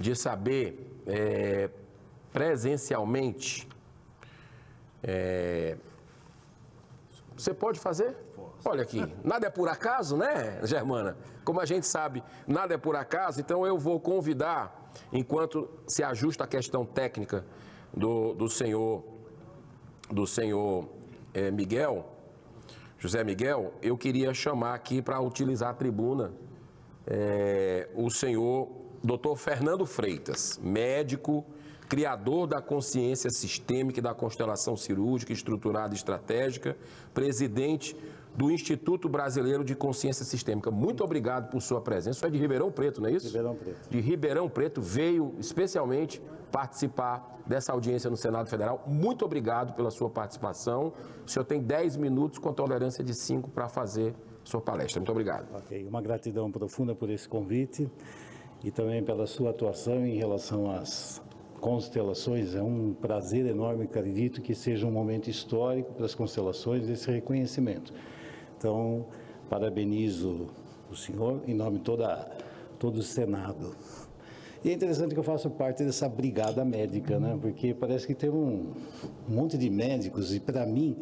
de saber presencialmente. Você pode fazer? Olha aqui, nada é por acaso, né, Germana? Como a gente sabe, nada é por acaso, então eu vou convidar, enquanto se ajusta a questão técnica do senhor Miguel, José Miguel, eu queria chamar aqui para utilizar a tribuna o senhor Dr. Fernando Freitas, médico, criador da consciência sistêmica e da constelação cirúrgica estruturada e estratégica, presidente do Instituto Brasileiro de Consciência Sistêmica. Muito obrigado por sua presença. Isso é de Ribeirão Preto, não é isso? Ribeirão Preto. De Ribeirão Preto, veio especialmente participar dessa audiência no Senado Federal. Muito obrigado pela sua participação. O senhor tem 10 minutos com tolerância de 5 para fazer sua palestra. Muito obrigado. Ok, uma gratidão profunda por esse convite e também pela sua atuação em relação às constelações. É um prazer enorme, acredito que seja um momento histórico para as constelações, esse reconhecimento. Então, parabenizo o senhor em nome de todo o Senado. E é interessante que eu faço parte dessa brigada médica, né? Porque parece que tem um monte de médicos e, para mim,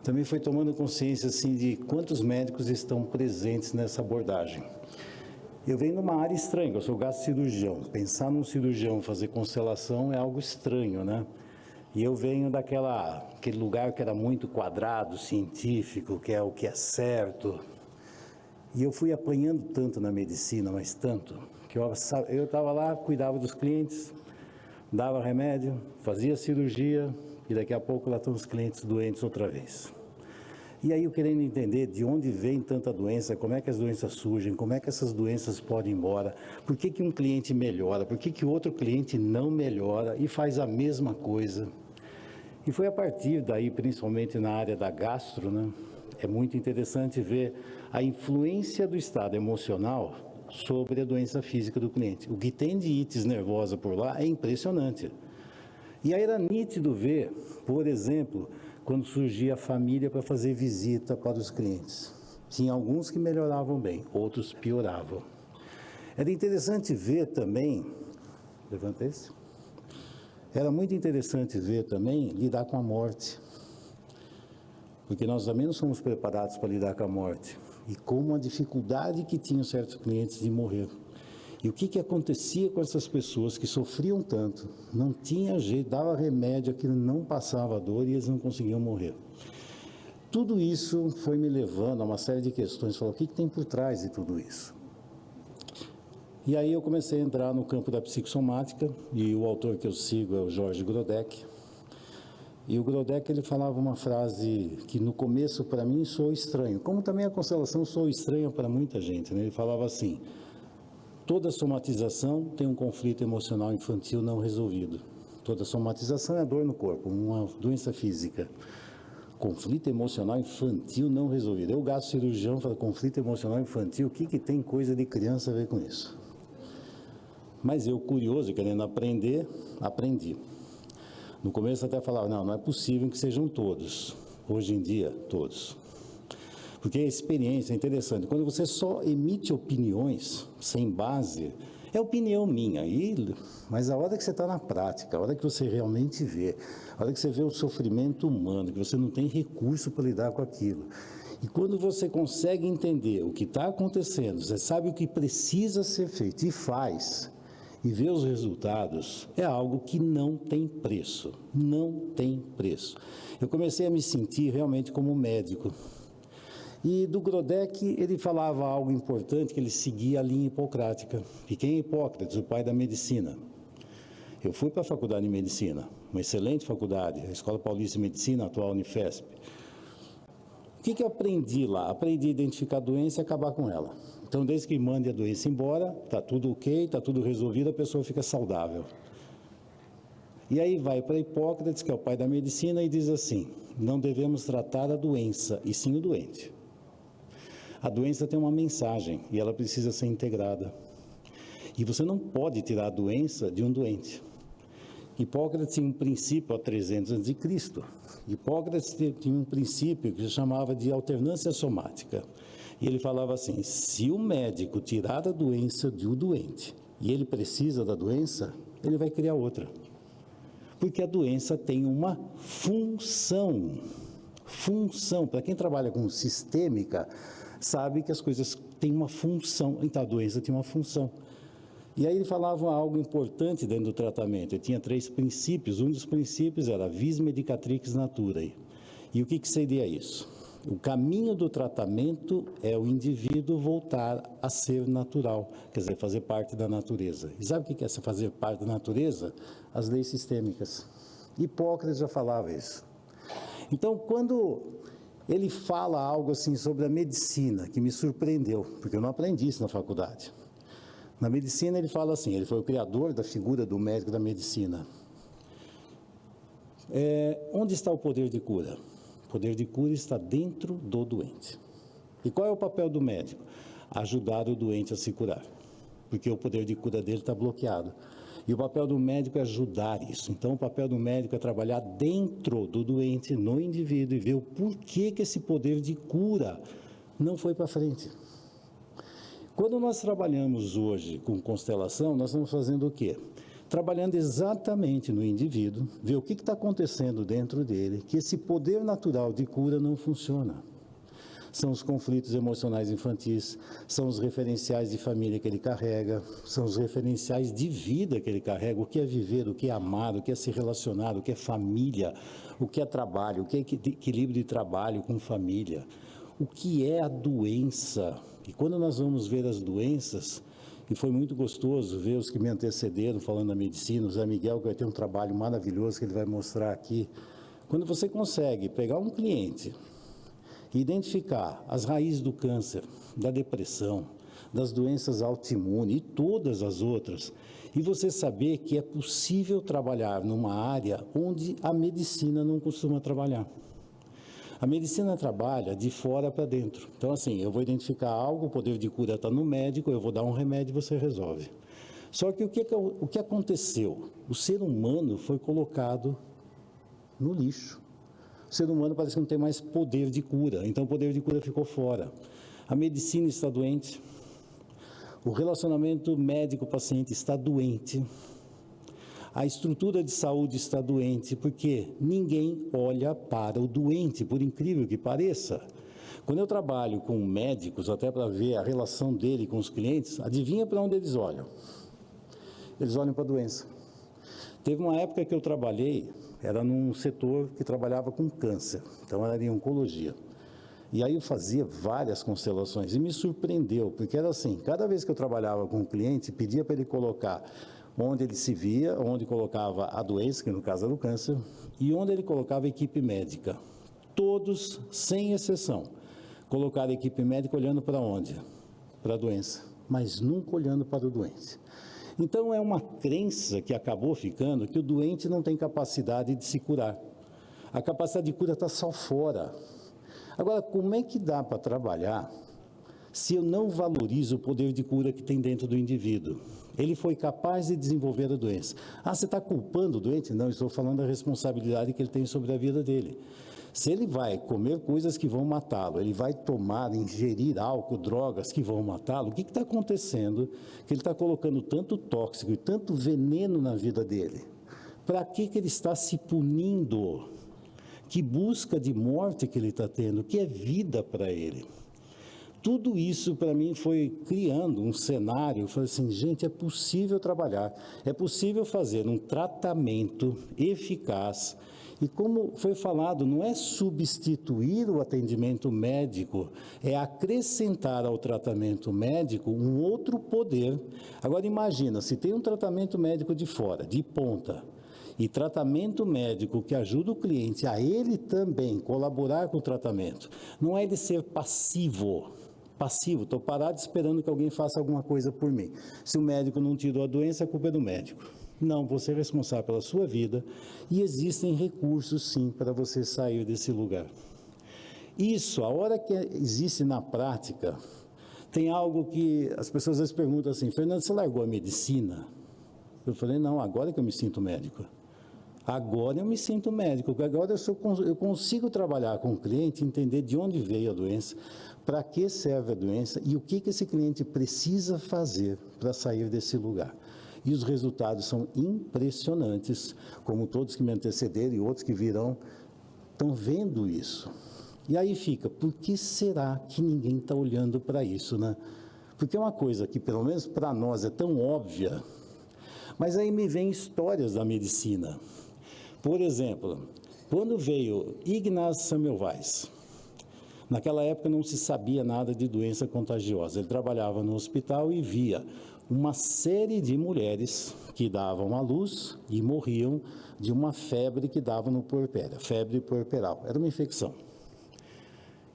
também foi tomando consciência assim, de quantos médicos estão presentes nessa abordagem. Eu venho de uma área estranha, eu sou gastrocirurgião. Pensar num cirurgião fazer constelação é algo estranho, né? E eu venho aquele lugar que era muito quadrado, científico, que é o que é certo. E eu fui apanhando tanto na medicina, mas tanto, que eu estava lá, cuidava dos clientes, dava remédio, fazia cirurgia e daqui a pouco lá estão os clientes doentes outra vez. E aí eu querendo entender de onde vem tanta doença, como é que as doenças surgem, como é que essas doenças podem ir embora, por que um cliente melhora, por que outro cliente não melhora e faz a mesma coisa. E foi a partir daí, principalmente na área da gastro, né? É muito interessante ver a influência do estado emocional sobre a doença física do cliente. O que tem de ites nervosa por lá é impressionante. E aí era nítido ver, por exemplo, quando surgia a família para fazer visita para os clientes. Tinha alguns que melhoravam bem, outros pioravam. Era interessante ver também, levanta esse. Era muito interessante ver também lidar com a morte. Porque nós também não somos preparados para lidar com a morte. E como a dificuldade que tinham certos clientes de morrer. E o que acontecia com essas pessoas que sofriam tanto, não tinha jeito, dava remédio, aquilo não passava dor e eles não conseguiam morrer. Tudo isso foi me levando a uma série de questões, falar, o que tem por trás de tudo isso? E aí eu comecei a entrar no campo da psicossomática, e o autor que eu sigo é o George Grodeck. E o Grodeck, ele falava uma frase que no começo para mim soou estranho, como também a constelação soou estranha para muita gente, né? Ele falava assim: toda somatização tem um conflito emocional infantil não resolvido. Toda somatização é dor no corpo, uma doença física. Conflito emocional infantil não resolvido. Eu, gasto cirurgião, falo conflito emocional infantil, o que tem coisa de criança a ver com isso? Mas eu, curioso, querendo aprender, aprendi. No começo até falava, não é possível que sejam todos. Hoje em dia, todos. Porque a experiência é interessante. Quando você só emite opiniões sem base, é opinião minha. Mas a hora que você está na prática, a hora que você realmente vê, a hora que você vê o sofrimento humano, que você não tem recurso para lidar com aquilo. E quando você consegue entender o que está acontecendo, você sabe o que precisa ser feito e faz, e vê os resultados, é algo que não tem preço. Não tem preço. Eu comecei a me sentir realmente como um médico. E do Grodeck, ele falava algo importante, que ele seguia a linha hipocrática. E quem é Hipócrates? O pai da medicina. Eu fui para a faculdade de medicina, uma excelente faculdade, a Escola Paulista de Medicina, a atual Unifesp. O que eu aprendi lá? Aprendi a identificar a doença e acabar com ela. Então, desde que mande a doença embora, está tudo ok, está tudo resolvido, a pessoa fica saudável. E aí vai para Hipócrates, que é o pai da medicina, e diz assim: não devemos tratar a doença, e sim o doente. A doença tem uma mensagem e ela precisa ser integrada. E você não pode tirar a doença de um doente. Hipócrates tinha um princípio há 300 a.C. Hipócrates tinha um princípio que se chamava de alternância somática. E ele falava assim: se o médico tirar a doença do doente, e ele precisa da doença, ele vai criar outra. Porque a doença tem uma função. Função. Para quem trabalha com sistêmica, sabe que as coisas têm uma função. Então, a doença tem uma função. E aí ele falava algo importante dentro do tratamento. Ele tinha 3 princípios. Um dos princípios era vis medicatrix naturae. E o que seria isso? O caminho do tratamento é o indivíduo voltar a ser natural, quer dizer, fazer parte da natureza. E sabe o que é fazer parte da natureza? As leis sistêmicas. Hipócrates já falava isso. Então, quando ele fala algo assim sobre a medicina, que me surpreendeu, porque eu não aprendi isso na faculdade. Na medicina ele fala assim, ele foi o criador da figura do médico da medicina. Onde está o poder de cura? O poder de cura está dentro do doente. E qual é o papel do médico? Ajudar o doente a se curar, porque o poder de cura dele está bloqueado. E o papel do médico é ajudar isso. Então, o papel do médico é trabalhar dentro do doente, no indivíduo, e ver o porquê que esse poder de cura não foi para frente. Quando nós trabalhamos hoje com constelação, nós estamos fazendo o quê? Trabalhando exatamente no indivíduo, ver o que está acontecendo dentro dele, que esse poder natural de cura não funciona. São os conflitos emocionais infantis, são os referenciais de família que ele carrega, são os referenciais de vida que ele carrega, o que é viver, o que é amar, o que é se relacionar, o que é família, o que é trabalho, o que é equilíbrio de trabalho com família, o que é a doença. E quando nós vamos ver as doenças, e foi muito gostoso ver os que me antecederam falando da medicina, o Zé Miguel, que vai ter um trabalho maravilhoso que ele vai mostrar aqui. Quando você consegue pegar um cliente e identificar as raízes do câncer, da depressão, das doenças autoimunes e todas as outras, e você saber que é possível trabalhar numa área onde a medicina não costuma trabalhar. A medicina trabalha de fora para dentro. Então, assim, eu vou identificar algo, o poder de cura está no médico, eu vou dar um remédio e você resolve. Só que o que aconteceu? O ser humano foi colocado no lixo. O ser humano parece que não tem mais poder de cura, então o poder de cura ficou fora. A medicina está doente, o relacionamento médico-paciente está doente, a estrutura de saúde está doente, porque ninguém olha para o doente, por incrível que pareça. Quando eu trabalho com médicos, até para ver a relação dele com os clientes, adivinha para onde eles olham? Eles olham para a doença. Teve uma época que eu trabalhei, era num setor que trabalhava com câncer, então era em oncologia. E aí eu fazia várias constelações e me surpreendeu, porque era assim, cada vez que eu trabalhava com um cliente, pedia para ele colocar onde ele se via, onde colocava a doença, que no caso era o câncer, e onde ele colocava a equipe médica. Todos, sem exceção, colocaram a equipe médica olhando para onde? Para a doença, mas nunca olhando para o doente. Então é uma crença que acabou ficando que o doente não tem capacidade de se curar. A capacidade de cura está só fora. Agora, como é que dá para trabalhar se eu não valorizo o poder de cura que tem dentro do indivíduo? Ele foi capaz de desenvolver a doença. Ah, você está culpando o doente? Não, estou falando da responsabilidade que ele tem sobre a vida dele. Se ele vai comer coisas que vão matá-lo, ele vai tomar, ingerir álcool, drogas que vão matá-lo, o que está acontecendo? Que ele está colocando tanto tóxico e tanto veneno na vida dele. Para que ele está se punindo? Que busca de morte que ele está tendo? Que é vida para ele? Tudo isso, para mim, foi criando um cenário. Eu falei assim, gente, é possível trabalhar, é possível fazer um tratamento eficaz. E como foi falado, não é substituir o atendimento médico, é acrescentar ao tratamento médico um outro poder. Agora, imagina, se tem um tratamento médico de fora, de ponta, e tratamento médico que ajuda o cliente a ele também colaborar com o tratamento, não é ele ser passivo, estou parado esperando que alguém faça alguma coisa por mim. Se o médico não tirou a doença, a culpa é do médico. Não, você é responsável pela sua vida e existem recursos sim para você sair desse lugar. Isso, a hora que existe na prática, tem algo que as pessoas às vezes perguntam assim, Fernando, você largou a medicina? Eu falei, não, agora que eu me sinto médico. Agora eu me sinto médico, agora eu consigo trabalhar com o cliente, entender de onde veio a doença, para que serve a doença e o que esse cliente precisa fazer para sair desse lugar. E os resultados são impressionantes, como todos que me antecederam e outros que virão estão vendo isso. E aí fica, por que será que ninguém está olhando para isso, né? Porque é uma coisa que, pelo menos para nós, é tão óbvia, mas aí me vem histórias da medicina. Por exemplo, quando veio Ignaz Semmelweis, naquela época não se sabia nada de doença contagiosa. Ele trabalhava no hospital e via uma série de mulheres que davam à luz e morriam de uma febre que dava no puerpério, febre puerperal. Era uma infecção.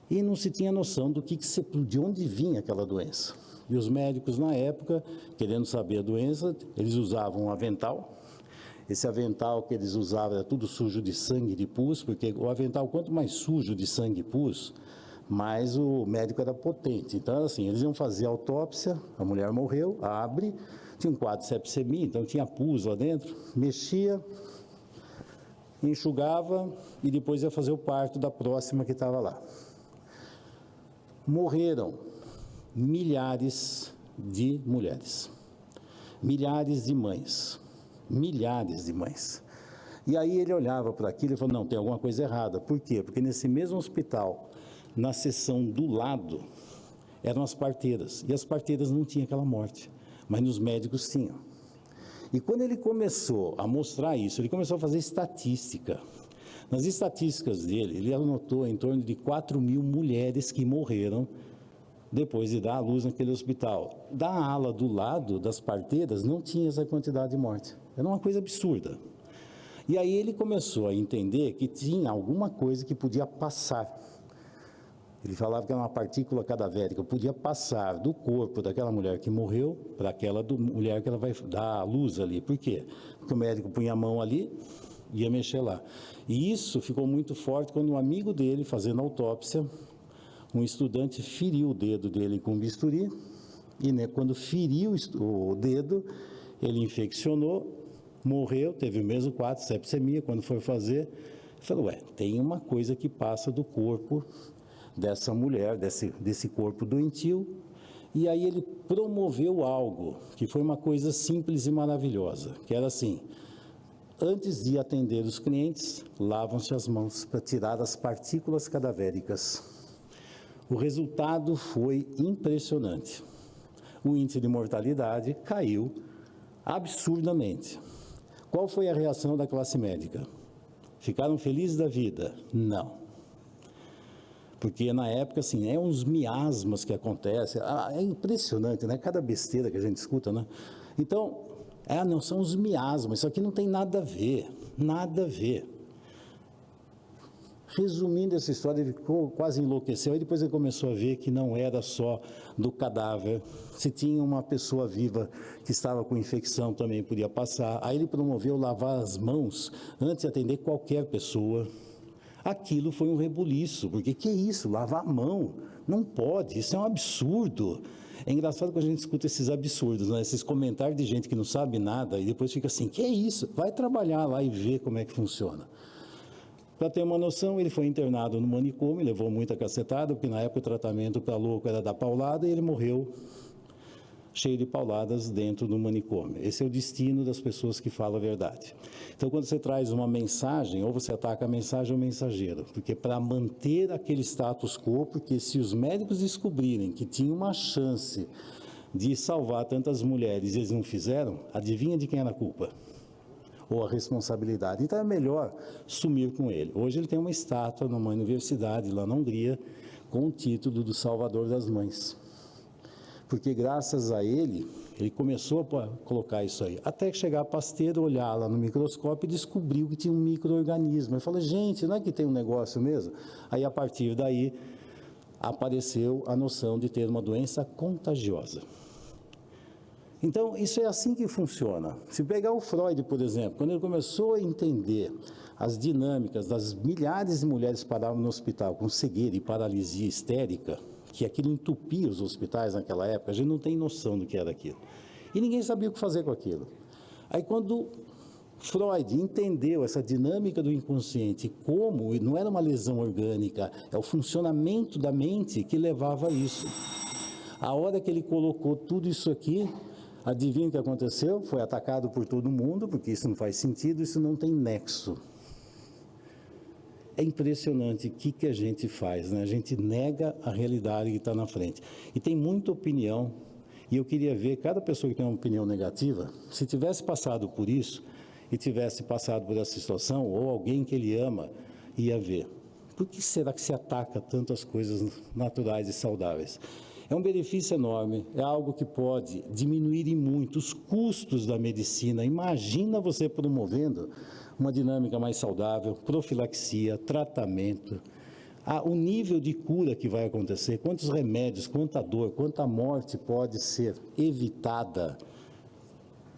E não se tinha noção de onde vinha aquela doença. E os médicos, na época, querendo saber a doença, eles usavam um avental. Esse avental que eles usavam era tudo sujo de sangue e de pus, porque o avental, quanto mais sujo de sangue e pus, mais o médico era potente. Então, assim, eles iam fazer a autópsia, a mulher morreu, abre, tinha um quadro de sepsemia, então tinha pus lá dentro, mexia, enxugava e depois ia fazer o parto da próxima que estava lá. Morreram milhares de mulheres, milhares de mães. E aí ele olhava para aquilo e falou, não, tem alguma coisa errada. Por quê? Porque nesse mesmo hospital, na seção do lado, eram as parteiras. E as parteiras não tinham aquela morte, mas nos médicos tinham. E quando ele começou a mostrar isso, ele começou a fazer estatística. Nas estatísticas dele, ele anotou em torno de 4.000 mulheres que morreram depois de dar à luz naquele hospital. Da ala do lado das parteiras não tinha essa quantidade de morte. Era uma coisa absurda. E aí ele começou a entender que tinha alguma coisa que podia passar. Ele falava que era uma partícula cadavérica, podia passar do corpo daquela mulher que morreu para aquela mulher que ela vai dar à luz ali. Por quê? Porque o médico punha a mão ali e ia mexer lá. E isso ficou muito forte quando um amigo dele, fazendo autópsia, um estudante feriu o dedo dele com um bisturi, e né, quando feriu o dedo, ele infeccionou, morreu, teve o mesmo quadro, sepsemia, quando foi fazer, falou, tem uma coisa que passa do corpo dessa mulher, desse corpo doentio, e aí ele promoveu algo, que foi uma coisa simples e maravilhosa, que era assim, antes de atender os clientes, lavam-se as mãos para tirar as partículas cadavéricas. O resultado foi impressionante. O índice de mortalidade caiu absurdamente. Qual foi a reação da classe médica? Ficaram felizes da vida? Não. Porque na época, assim, uns miasmas que acontecem. É impressionante, né? Cada besteira que a gente escuta, né? Então, não, são os miasmas. Isso aqui não tem nada a ver. Nada a ver. Resumindo essa história, ele quase enlouqueceu, e depois ele começou a ver que não era só do cadáver, se tinha uma pessoa viva que estava com infecção também podia passar. Aí ele promoveu lavar as mãos antes de atender qualquer pessoa. Aquilo foi um rebuliço, porque que é isso? Lavar a mão? Não pode, isso é um absurdo. É engraçado quando a gente escuta esses absurdos, né? Esses comentários de gente que não sabe nada e depois fica assim, que é isso? Vai trabalhar lá e ver como é que funciona. Para ter uma noção, ele foi internado no manicômio, levou muita cacetada, porque na época o tratamento para louco era dar paulada, e ele morreu cheio de pauladas dentro do manicômio. Esse é o destino das pessoas que falam a verdade. Então, quando você traz uma mensagem, ou você ataca a mensagem ou o mensageiro, porque para manter aquele status quo, porque se os médicos descobrirem que tinha uma chance de salvar tantas mulheres e eles não fizeram, adivinha de quem era a culpa? Ou a responsabilidade. Então é melhor sumir com ele. Hoje ele tem uma estátua numa universidade lá na Hungria com o título do Salvador das Mães. Porque graças a ele, ele começou a colocar isso aí. Até que chegar a Pasteur, olhar lá no microscópio e descobriu que tinha um micro-organismo. Ele falou, gente, não é que tem um negócio mesmo? Aí a partir daí apareceu a noção de ter uma doença contagiosa. Então, isso é assim que funciona. Se pegar o Freud, por exemplo, quando ele começou a entender as dinâmicas das milhares de mulheres que paravam no hospital com cegueira e paralisia histérica, que aquilo entupia os hospitais naquela época, a gente não tem noção do que era aquilo. E ninguém sabia o que fazer com aquilo. Aí, quando Freud entendeu essa dinâmica do inconsciente, como não era uma lesão orgânica, é o funcionamento da mente que levava a isso. A hora que ele colocou tudo isso aqui, adivinha o que aconteceu? Foi atacado por todo mundo, porque isso não faz sentido, isso não tem nexo. É impressionante o que a gente faz, né? A gente nega a realidade que está na frente. E tem muita opinião, e eu queria ver cada pessoa que tem uma opinião negativa, se tivesse passado por isso, e tivesse passado por essa situação, ou alguém que ele ama, ia ver. Por que será que se ataca tantas coisas naturais e saudáveis? É um benefício enorme, é algo que pode diminuir em muito os custos da medicina. Imagina você promovendo uma dinâmica mais saudável, profilaxia, tratamento, o nível de cura que vai acontecer, quantos remédios, quanta dor, quanta morte pode ser evitada.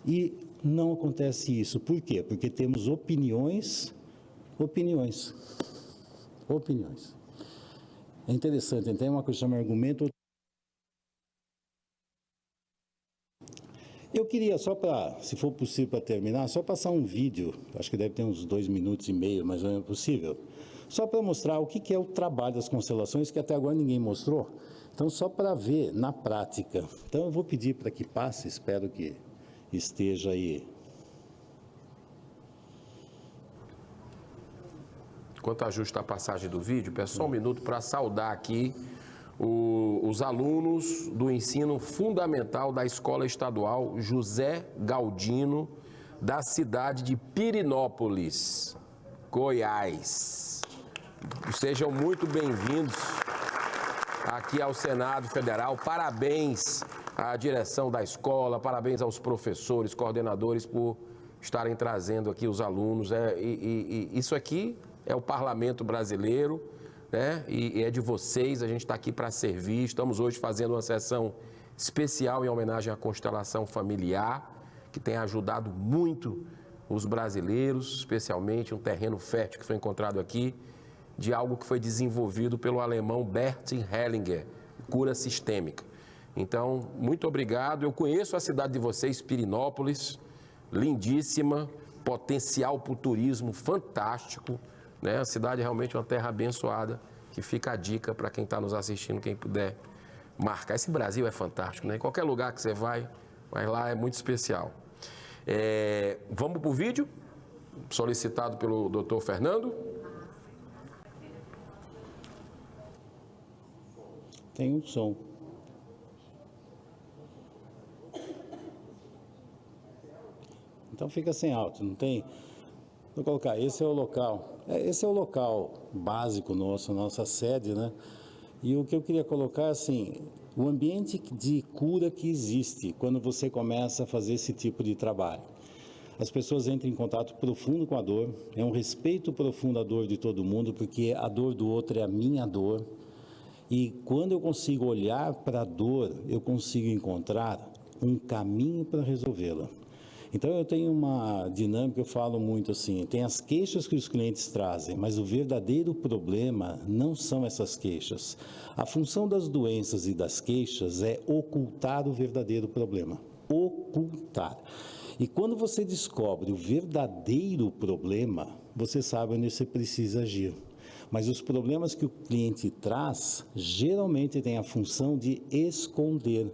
E não acontece isso. Por quê? Porque temos opiniões. É interessante, tem uma coisa que chama argumento. Eu queria só para, se for possível para terminar, só passar um vídeo, acho que deve ter uns 2 minutos e meio, mais ou menos possível, só para mostrar o que é o trabalho das constelações, que até agora ninguém mostrou. Então, só para ver na prática. Então, eu vou pedir para que passe, espero que esteja aí. Enquanto ajusta a passagem do vídeo, peço só um minuto para saudar aqui os alunos do ensino fundamental da Escola Estadual José Galdino, da cidade de Pirenópolis, Goiás. Sejam muito bem-vindos aqui ao Senado Federal. Parabéns à direção da escola, parabéns aos professores, coordenadores por estarem trazendo aqui os alunos. Isso aqui é o Parlamento Brasileiro, né? E é de vocês, a gente está aqui para servir. Estamos hoje fazendo uma sessão especial em homenagem à constelação familiar, que tem ajudado muito os brasileiros, especialmente um terreno fértil que foi encontrado aqui, de algo que foi desenvolvido pelo alemão Bert Hellinger, cura sistêmica. Então, muito obrigado. Eu conheço a cidade de vocês, Pirenópolis, lindíssima, potencial para o turismo fantástico, né? A cidade é realmente uma terra abençoada, que fica a dica para quem está nos assistindo, quem puder marcar. Esse Brasil é fantástico, né? Em qualquer lugar que você vai, mas lá é muito especial. Vamos para o vídeo, solicitado pelo Dr. Fernando. Tem um som. Então fica sem áudio, não tem? Vou colocar, esse é o local. Esse é o local básico nosso, nossa sede, né? E o que eu queria colocar, assim, o ambiente de cura que existe quando você começa a fazer esse tipo de trabalho. As pessoas entram em contato profundo com a dor, é um respeito profundo à dor de todo mundo, porque a dor do outro é a minha dor. E quando eu consigo olhar para a dor, eu consigo encontrar um caminho para resolvê-la. Então eu tenho uma dinâmica, eu falo muito assim, tem as queixas que os clientes trazem, mas o verdadeiro problema não são essas queixas. A função das doenças e das queixas é ocultar o verdadeiro problema. Ocultar. E quando você descobre o verdadeiro problema, você sabe onde você precisa agir. Mas os problemas que o cliente traz, geralmente tem a função de esconder.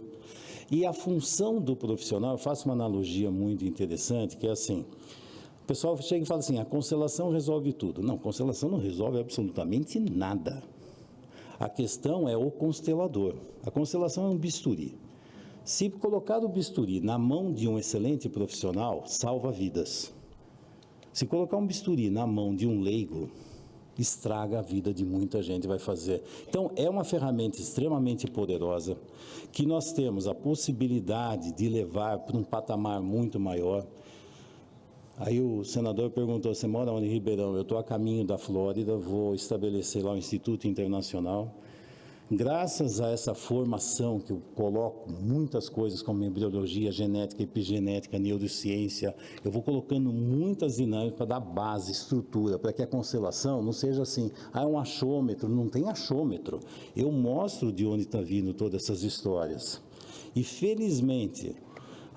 E a função do profissional, eu faço uma analogia muito interessante, que é assim, o pessoal chega e fala assim, a constelação resolve tudo. Não, a constelação não resolve absolutamente nada. A questão é o constelador. A constelação é um bisturi. Se colocar o bisturi na mão de um excelente profissional, salva vidas. Se colocar um bisturi na mão de um leigo, estraga a vida de muita gente, vai fazer. Então, é uma ferramenta extremamente poderosa, que nós temos a possibilidade de levar para um patamar muito maior. Aí o senador perguntou, você mora onde? Em Ribeirão? Eu estou a caminho da Flórida, vou estabelecer lá um Instituto Internacional. Graças a essa formação que eu coloco muitas coisas como embriologia, genética, epigenética, neurociência, eu vou colocando muitas dinâmicas para dar base, estrutura, para que a constelação não seja assim, é um achômetro, não tem achômetro. Eu mostro de onde está vindo todas essas histórias. E felizmente,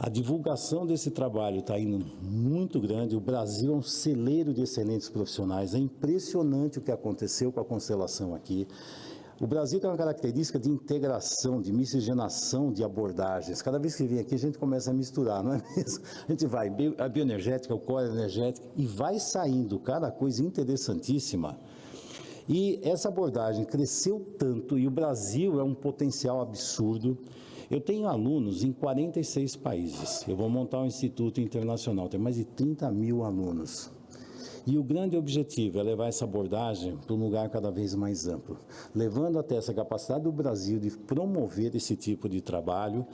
A divulgação desse trabalho está indo muito grande. O Brasil é um celeiro de excelentes profissionais. É impressionante o que aconteceu com a Constelação aqui. O Brasil tem uma característica de integração, de miscigenação de abordagens. Cada vez que vem aqui, a gente começa a misturar, não é mesmo? A gente vai, a bioenergética, o core energético, e vai saindo cada coisa interessantíssima. E essa abordagem cresceu tanto, e o Brasil é um potencial absurdo. Eu tenho alunos em 46 países. Eu vou montar um instituto internacional, tem mais de 30 mil alunos. E o grande objetivo é levar essa abordagem para um lugar cada vez mais amplo, levando até essa capacidade do Brasil de promover esse tipo de trabalho,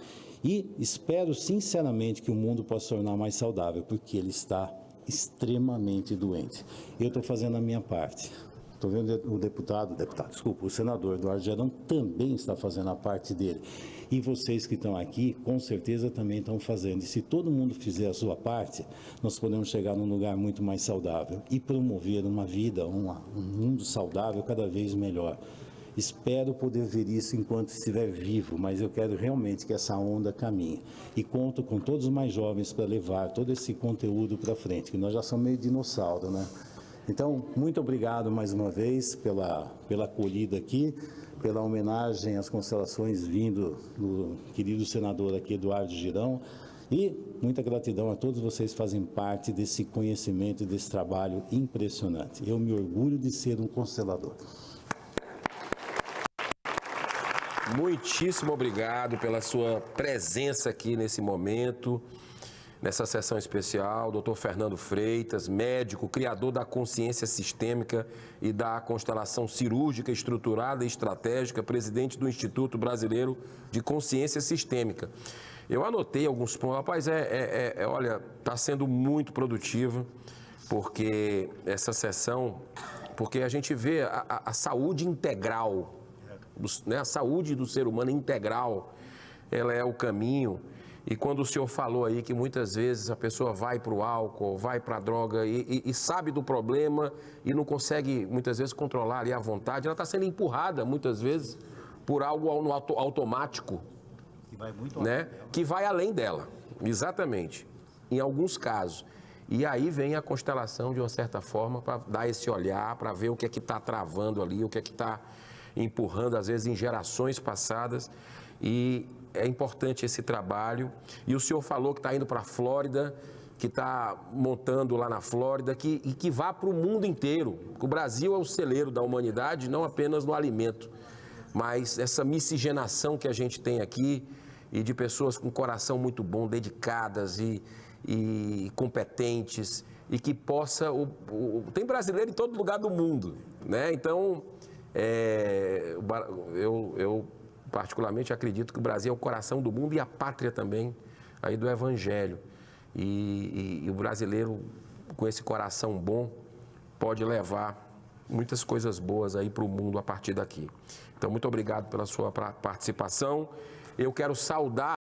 e espero sinceramente que o mundo possa se tornar mais saudável, porque ele está extremamente doente. Eu estou fazendo a minha parte. Estou vendo o senador Eduardo Gerão também está fazendo a parte dele. E vocês que estão aqui, com certeza também estão fazendo. E se todo mundo fizer a sua parte, nós podemos chegar num lugar muito mais saudável e promover uma vida, um mundo saudável cada vez melhor. Espero poder ver isso enquanto estiver vivo, mas eu quero realmente que essa onda caminhe. E conto com todos os mais jovens para levar todo esse conteúdo para frente, que nós já somos meio dinossauro, né? Então, muito obrigado mais uma vez pela acolhida aqui, pela homenagem às constelações vindo do querido senador aqui, Eduardo Girão, e muita gratidão a todos vocês que fazem parte desse conhecimento e desse trabalho impressionante. Eu me orgulho de ser um constelador. Muitíssimo obrigado pela sua presença aqui nesse momento, nessa sessão especial. Dr. Fernando Freitas, médico, criador da consciência sistêmica e da constelação cirúrgica estruturada e estratégica, presidente do Instituto Brasileiro de Consciência Sistêmica. Eu anotei alguns pontos. Rapaz, olha, está sendo muito produtiva, porque essa sessão, porque a gente vê a saúde integral, né? A saúde do ser humano integral, ela é o caminho. E quando o senhor falou aí que muitas vezes a pessoa vai para o álcool, vai para a droga e sabe do problema e não consegue muitas vezes controlar ali a vontade, ela está sendo empurrada muitas vezes por algo automático, que vai muito além, né? Que vai além dela, exatamente, em alguns casos. E aí vem a constelação de uma certa forma para dar esse olhar, para ver o que é que está travando ali, o que é que está empurrando às vezes em gerações passadas. E é importante esse trabalho. E o senhor falou que está indo para a Flórida, que está montando lá na Flórida, e que vá para o mundo inteiro. O Brasil é o celeiro da humanidade, não apenas no alimento, mas essa miscigenação que a gente tem aqui, e de pessoas com coração muito bom, dedicadas e competentes, e que possa... Tem brasileiro em todo lugar do mundo, né? Então, eu particularmente acredito que o Brasil é o coração do mundo e a pátria também aí do Evangelho. E o brasileiro, com esse coração bom, pode levar muitas coisas boas aí para o mundo a partir daqui. Então, muito obrigado pela sua participação. Eu quero saudar